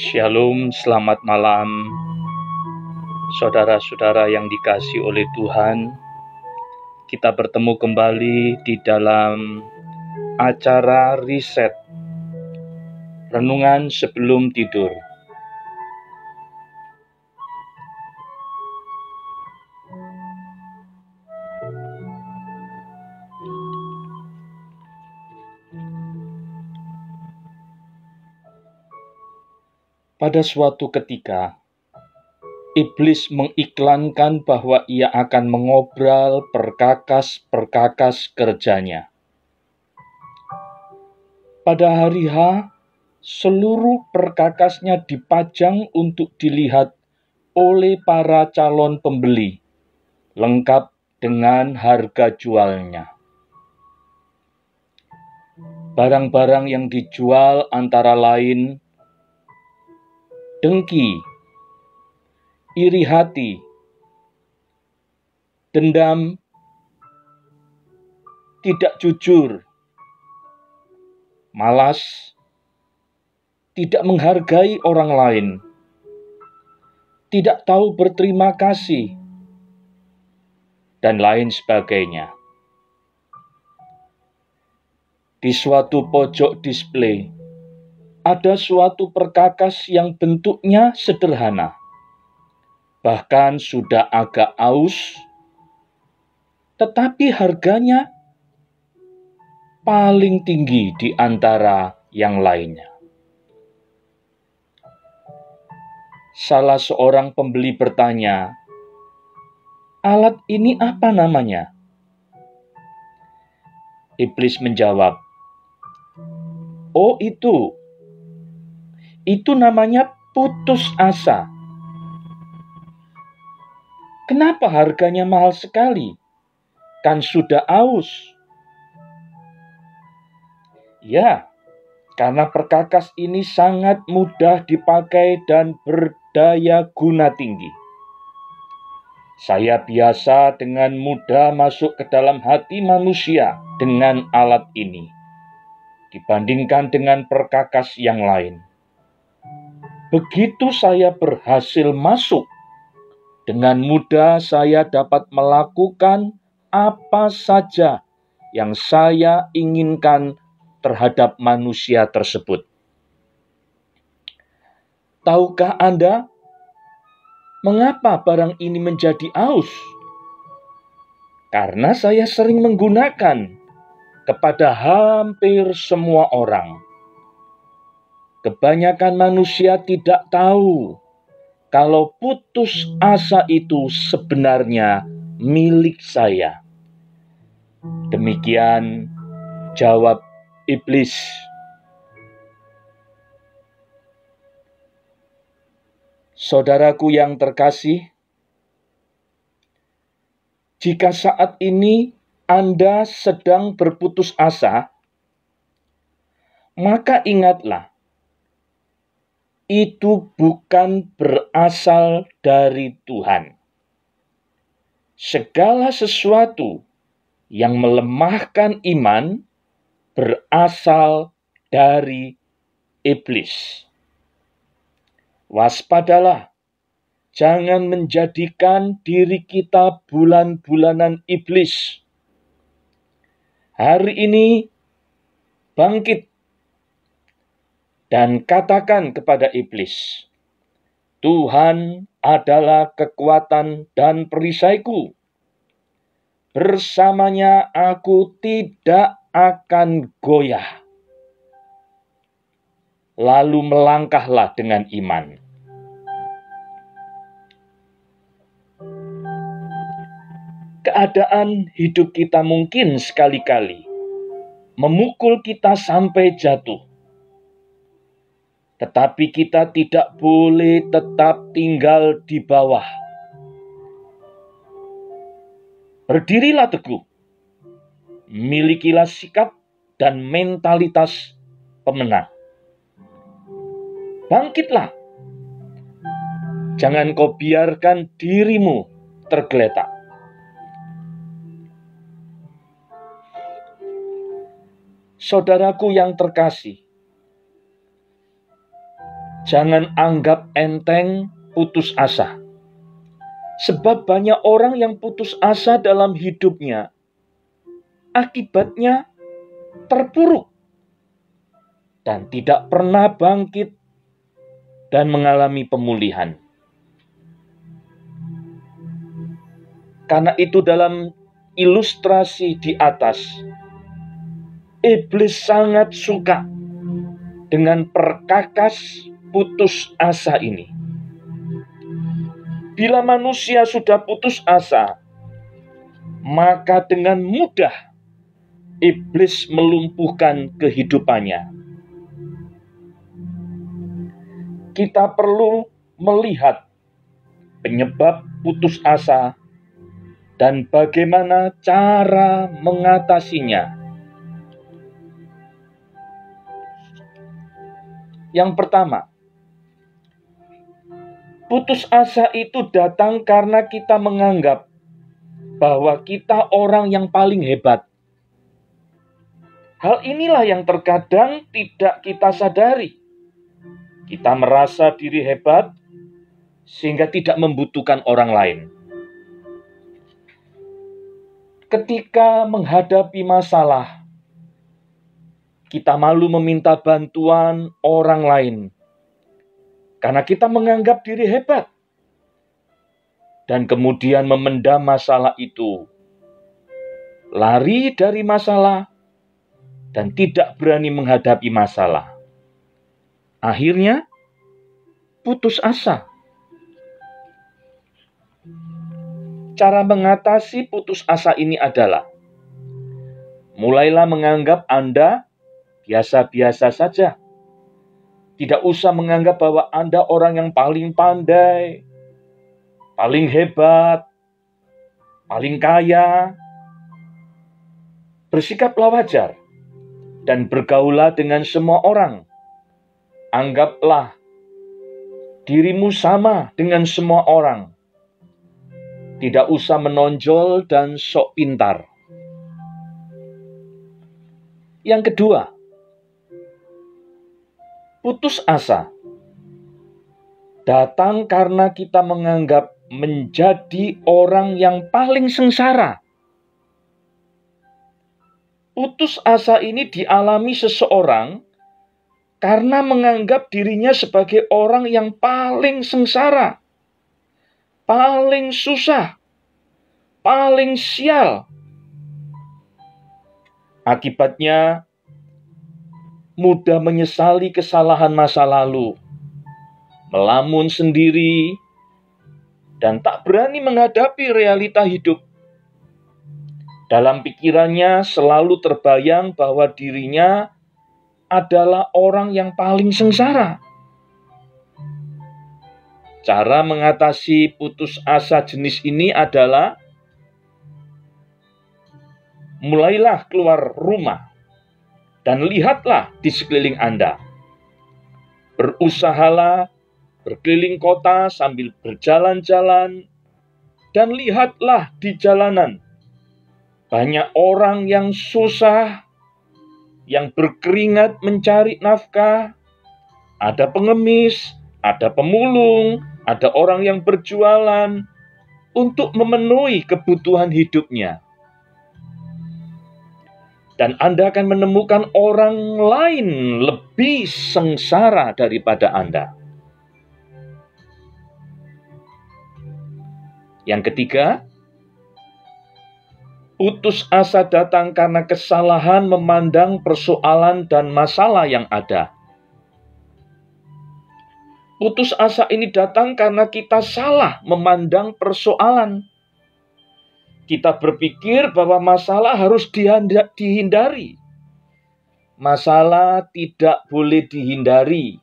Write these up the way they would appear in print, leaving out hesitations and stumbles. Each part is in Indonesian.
Shalom, selamat malam, saudara-saudara yang dikasihi oleh Tuhan. Kita bertemu kembali di dalam acara Reset, renungan sebelum tidur. Pada suatu ketika, iblis mengiklankan bahwa ia akan mengobrol perkakas-perkakas kerjanya. Pada hari H, seluruh perkakasnya dipajang untuk dilihat oleh para calon pembeli, lengkap dengan harga jualnya. Barang-barang yang dijual antara lain dengki, iri hati, dendam, tidak jujur, malas, tidak menghargai orang lain, tidak tahu berterima kasih, dan lain sebagainya. Di suatu pojok display, ada suatu perkakas yang bentuknya sederhana, bahkan sudah agak aus, tetapi harganya paling tinggi di antara yang lainnya. Salah seorang pembeli bertanya, "Alat ini apa namanya?" Iblis menjawab, "Oh itu namanya putus asa." "Kenapa harganya mahal sekali? Kan sudah aus." "Ya, karena perkakas ini sangat mudah dipakai dan berdaya guna tinggi. Saya biasa dengan mudah masuk ke dalam hati manusia dengan alat ini, dibandingkan dengan perkakas yang lain. Begitu saya berhasil masuk, dengan mudah saya dapat melakukan apa saja yang saya inginkan terhadap manusia tersebut." Tahukah Anda mengapa barang ini menjadi aus? Karena saya sering menggunakan kepada hampir semua orang. Kebanyakan manusia tidak tahu kalau putus asa itu sebenarnya milik saya. Demikian jawab iblis. Saudaraku yang terkasih, jika saat ini Anda sedang berputus asa, maka ingatlah, itu bukan berasal dari Tuhan. Segala sesuatu yang melemahkan iman berasal dari iblis. Waspadalah, jangan menjadikan diri kita bulan-bulanan iblis. Hari ini bangkit dan katakan kepada iblis, "Tuhan adalah kekuatan dan perisaiku. Bersamanya aku tidak akan goyah." Lalu melangkahlah dengan iman. Keadaan hidup kita mungkin sekali-kali memukul kita sampai jatuh. Tetapi kita tidak boleh tetap tinggal di bawah. Berdirilah teguh. Milikilah sikap dan mentalitas pemenang. Bangkitlah. Jangan kau biarkan dirimu tergeletak. Saudaraku yang terkasih, Jangan anggap enteng putus asa. Sebab banyak orang yang putus asa dalam hidupnya, akibatnya terpuruk dan tidak pernah bangkit dan mengalami pemulihan. Karena itu dalam ilustrasi di atas, iblis sangat suka dengan perkakas putus asa ini. Bila manusia sudah putus asa, maka dengan mudah iblis melumpuhkan kehidupannya. Kita perlu melihat penyebab putus asa dan bagaimana cara mengatasinya. Yang pertama, putus asa itu datang karena kita menganggap bahwa kita orang yang paling hebat. Hal inilah yang terkadang tidak kita sadari. Kita merasa diri hebat sehingga tidak membutuhkan orang lain. Ketika menghadapi masalah, kita malu meminta bantuan orang lain. Karena kita menganggap diri hebat. Dan kemudian memendam masalah itu. Lari dari masalah dan tidak berani menghadapi masalah. Akhirnya putus asa. Cara mengatasi putus asa ini adalah mulailah menganggap Anda biasa-biasa saja. Tidak usah menganggap bahwa Anda orang yang paling pandai, paling hebat, paling kaya. Bersikaplah wajar dan bergaulah dengan semua orang. Anggaplah dirimu sama dengan semua orang. Tidak usah menonjol dan sok pintar. Yang kedua, putus asa datang karena kita menganggap menjadi orang yang paling sengsara. Putus asa ini dialami seseorang karena menganggap dirinya sebagai orang yang paling sengsara, paling susah, paling sial. Akibatnya, mudah menyesali kesalahan masa lalu, melamun sendiri, dan tak berani menghadapi realita hidup. Dalam pikirannya selalu terbayang bahwa dirinya adalah orang yang paling sengsara. Cara mengatasi putus asa jenis ini adalah mulailah keluar rumah dan lihatlah di sekeliling Anda. Berusahalah berkeliling kota sambil berjalan-jalan dan lihatlah di jalanan. Banyak orang yang susah, yang berkeringat mencari nafkah. Ada pengemis, ada pemulung, ada orang yang berjualan untuk memenuhi kebutuhan hidupnya. Dan Anda akan menemukan orang lain lebih sengsara daripada Anda. Yang ketiga, putus asa datang karena kesalahan memandang persoalan dan masalah yang ada. Putus asa ini datang karena kita salah memandang persoalan. Kita berpikir bahwa masalah harus dihindari. Masalah tidak boleh dihindari.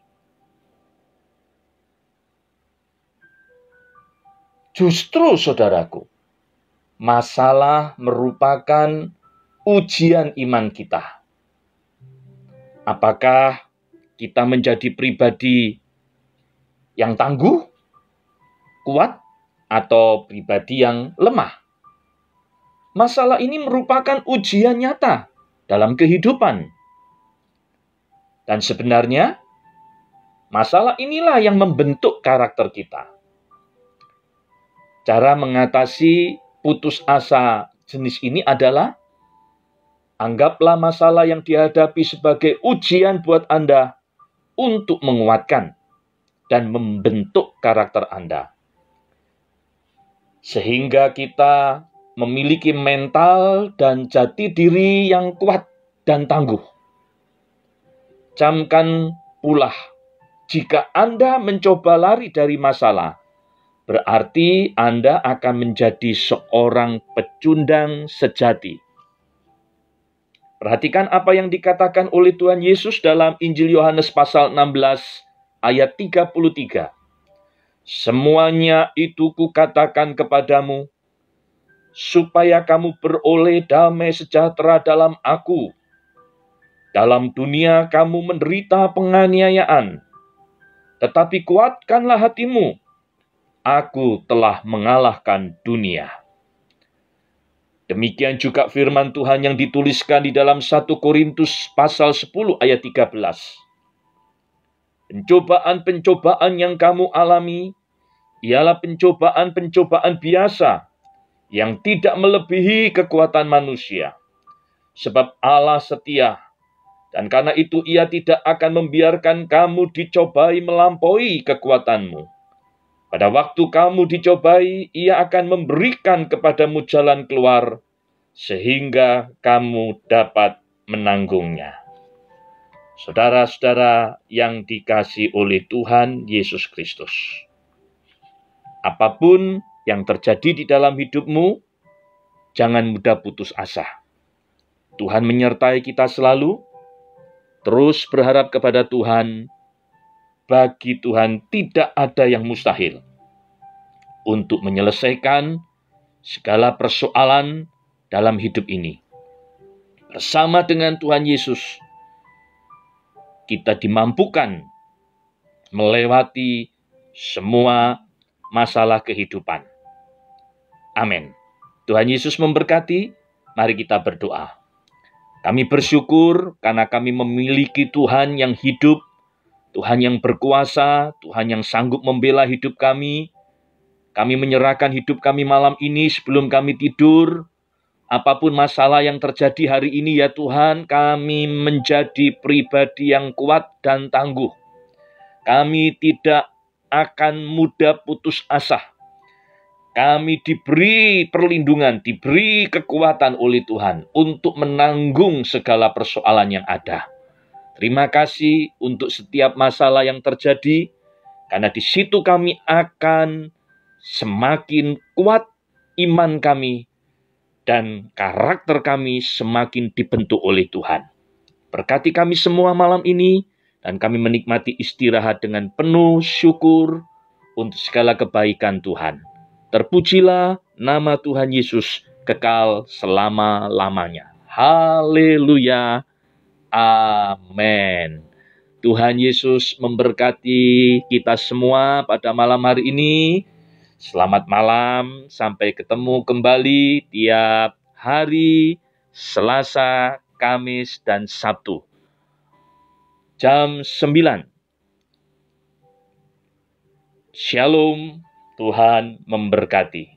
Justru, saudaraku, masalah merupakan ujian iman kita. Apakah kita menjadi pribadi yang tangguh, kuat, atau pribadi yang lemah? Masalah ini merupakan ujian nyata dalam kehidupan. Dan sebenarnya, Masalah inilah yang membentuk karakter kita. Cara mengatasi putus asa jenis ini adalah anggaplah masalah yang dihadapi sebagai ujian buat Anda untuk menguatkan dan membentuk karakter Anda. Sehingga kita memiliki mental dan jati diri yang kuat dan tangguh. Camkan pula, jika Anda mencoba lari dari masalah, berarti Anda akan menjadi seorang pecundang sejati. Perhatikan apa yang dikatakan oleh Tuhan Yesus dalam Injil Yohanes pasal 16 ayat 33. Semuanya itu kukatakan kepadamu, supaya kamu beroleh damai sejahtera dalam aku. Dalam dunia kamu menderita penganiayaan, tetapi kuatkanlah hatimu. Aku telah mengalahkan dunia. Demikian juga firman Tuhan yang dituliskan di dalam 1 Korintus pasal 10 ayat 13. Pencobaan-pencobaan yang kamu alami ialah pencobaan-pencobaan biasa yang tidak melebihi kekuatan manusia. Sebab Allah setia, dan karena itu Ia tidak akan membiarkan kamu dicobai melampaui kekuatanmu. Pada waktu kamu dicobai, Ia akan memberikan kepadamu jalan keluar, sehingga kamu dapat menanggungnya. Saudara-saudara yang dikasihi oleh Tuhan Yesus Kristus, apapun yang terjadi di dalam hidupmu, jangan mudah putus asa. Tuhan menyertai kita selalu. Terus berharap kepada Tuhan. Bagi Tuhan tidak ada yang mustahil untuk menyelesaikan segala persoalan dalam hidup ini. Bersama dengan Tuhan Yesus, kita dimampukan melewati semua masalah kehidupan. Amin. Tuhan Yesus memberkati. Mari kita berdoa. Kami bersyukur karena kami memiliki Tuhan yang hidup, Tuhan yang berkuasa, Tuhan yang sanggup membela hidup kami. Kami menyerahkan hidup kami malam ini sebelum kami tidur. Apapun masalah yang terjadi hari ini ya Tuhan, kami menjadi pribadi yang kuat dan tangguh. Kami tidak akan mudah putus asa. Kami diberi perlindungan, diberi kekuatan oleh Tuhan untuk menanggung segala persoalan yang ada. Terima kasih untuk setiap masalah yang terjadi, karena di situ kami akan semakin kuat iman kami dan karakter kami semakin dibentuk oleh Tuhan. Berkati kami semua malam ini, dan kami menikmati istirahat dengan penuh syukur untuk segala kebaikan Tuhan. Terpujilah nama Tuhan Yesus kekal selama-lamanya. Haleluya. Amin. Tuhan Yesus memberkati kita semua pada malam hari ini. Selamat malam, sampai ketemu kembali tiap hari Selasa, Kamis, dan Sabtu. Jam 9. Shalom, Tuhan memberkati.